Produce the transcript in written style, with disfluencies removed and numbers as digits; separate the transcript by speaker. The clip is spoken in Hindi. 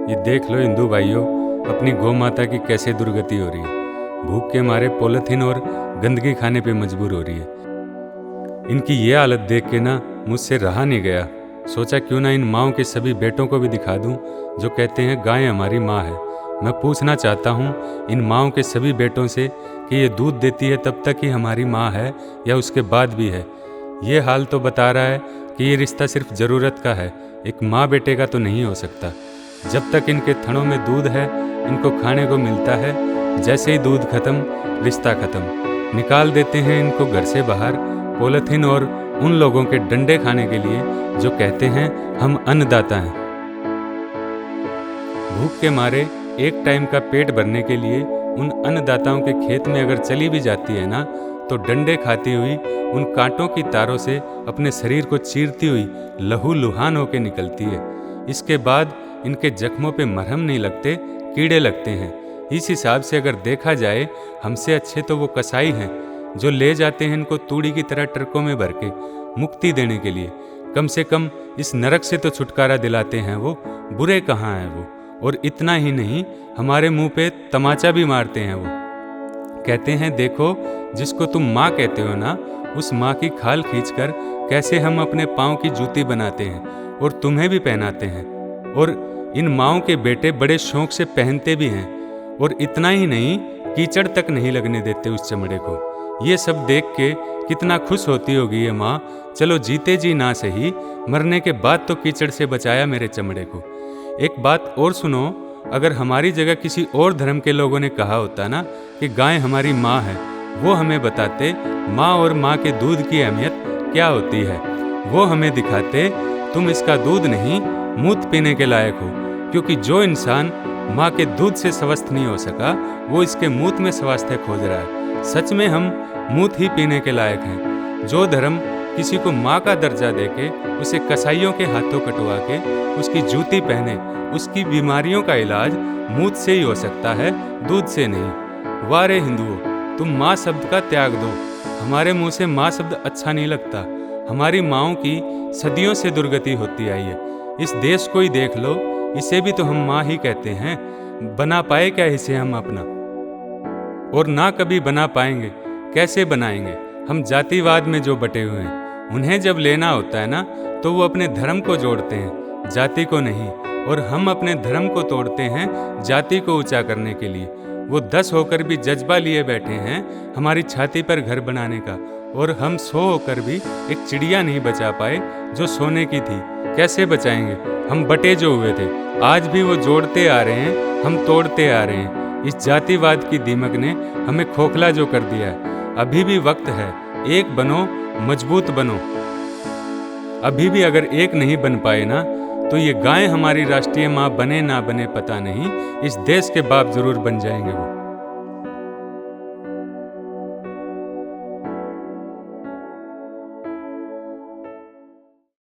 Speaker 1: ये देख लो हिंदू भाइयों, अपनी गौ माता की कैसे दुर्गति हो रही है। भूख के मारे पॉलिथीन और गंदगी खाने पे मजबूर हो रही है। इनकी ये हालत देख के ना मुझसे रहा नहीं गया। सोचा क्यों ना इन माँओं के सभी बेटों को भी दिखा दूं जो कहते हैं गाय हमारी माँ है। मैं पूछना चाहता हूँ इन माँओं के सभी बेटों से कि ये दूध देती है तब तक ही हमारी माँ है या उसके बाद भी है। ये हाल तो बता रहा है कि ये रिश्ता सिर्फ ज़रूरत का है, एक माँ बेटे का तो नहीं हो सकता। जब तक इनके थनों में दूध है, इनको खाने को मिलता है, जैसे ही दूध खत्म, रिश्ता खत्म। निकाल देते हैं इनको घर से बाहर, पॉलिथीन और उन लोगों के डंडे खाने के लिए जो कहते हैं हम अन्नदाता हैं। भूख के मारे एक टाइम का पेट भरने के लिए उन अन्नदाताओं के खेत में अगर चली भी जाती है ना, तो डंडे खाती हुई उन कांटों की तारों से अपने शरीर को चीरती हुई लहू लुहान होकर निकलती है। इसके बाद इनके जख्मों पे मरहम नहीं लगते, कीड़े लगते हैं। इस हिसाब से अगर देखा जाए, हमसे अच्छे तो वो कसाई हैं जो ले जाते हैं इनको तूड़ी की तरह ट्रकों में भर के मुक्ति देने के लिए। कम से कम इस नरक से तो छुटकारा दिलाते हैं वो, बुरे कहाँ हैं वो। और इतना ही नहीं, हमारे मुंह पे तमाचा भी मारते हैं वो। कहते हैं देखो, जिसको तुम माँ कहते हो ना, उस माँ की खाल खींचकर कैसे हम अपने पाँव की जूती बनाते हैं और तुम्हें भी पहनाते हैं। और इन माँओं के बेटे बड़े शौक से पहनते भी हैं। और इतना ही नहीं, कीचड़ तक नहीं लगने देते उस चमड़े को। ये सब देख के कितना खुश होती होगी ये माँ। चलो जीते जी ना सही, मरने के बाद तो कीचड़ से बचाया मेरे चमड़े को। एक बात और सुनो, अगर हमारी जगह किसी और धर्म के लोगों ने कहा होता ना कि गाय हमारी माँ है, वो हमें बताते माँ और माँ के दूध की अहमियत क्या होती है। वो हमें दिखाते तुम इसका दूध नहीं, मूत पीने के लायक हो। क्योंकि जो इंसान माँ के दूध से स्वस्थ नहीं हो सका, वो इसके मूत में स्वास्थ्य खोज रहा है। सच में हम मूत ही पीने के लायक हैं। जो धर्म किसी को माँ का दर्जा देके उसे कसाईयों के हाथों कटवा के उसकी जूती पहने, उसकी बीमारियों का इलाज मूत से ही हो सकता है, दूध से नहीं। वाह रे हिंदुओं, तुम माँ शब्द का त्याग दो। हमारे मुंह से माँ शब्द अच्छा नहीं लगता। हमारी माँओं की सदियों से दुर्गति होती आई है। इस देश को ही देख लो, इसे भी तो हम माँ ही कहते हैं। बना पाए क्या इसे हम अपना? और ना कभी बना पाएंगे। कैसे बनाएंगे? हम जातिवाद में जो बटे हुए हैं, उन्हें जब लेना होता है ना, तो वो अपने धर्म को जोड़ते हैं, जाति को नहीं। और हम अपने धर्म को तोड़ते हैं जाति को ऊंचा करने के लिए। वो 10 होकर भी जज्बा लिए बैठे हैं हमारी छाती पर घर बनाने का, और हम 100 होकर भी एक चिड़िया नहीं बचा पाए जो सोने की थी। कैसे बचाएंगे? हम बटे जो हुए थे, आज भी वो जोड़ते आ रहे हैं, हम तोड़ते आ रहे हैं। इस जातिवाद की दीमक ने हमें खोखला जो कर दिया है। अभी भी वक्त है, एक बनो, मजबूत बनो। अभी भी अगर एक नहीं बन पाए ना, तो ये गाय हमारी राष्ट्रीय माँ बने ना बने पता नहीं, इस देश के बाप जरूर बन जाएंगे वो।